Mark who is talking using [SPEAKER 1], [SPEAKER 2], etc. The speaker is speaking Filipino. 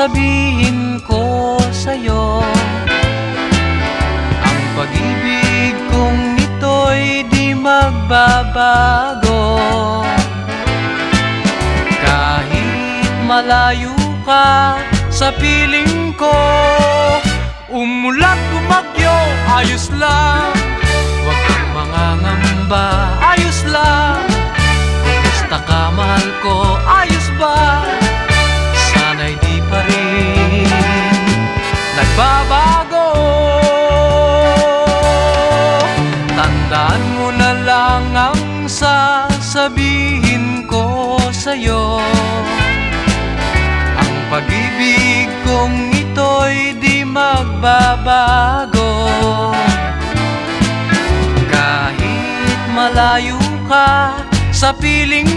[SPEAKER 1] sasabihin ko sa'yo, ang pag-ibig kong ito'y di magbabago. Kahit malayo ka sa piling ko, umulat bumagyo, ayos lang. Huwag kang mangangamba, ayos lang. Kumusta ka, mahal ko, ayos ba? Sana'y di pa rin nagbabago. Tandaan mo na lang ang sasabihin ko sa'yo, ang pag-ibig kong ito'y di magbabago. Kahit malayo ka sa piling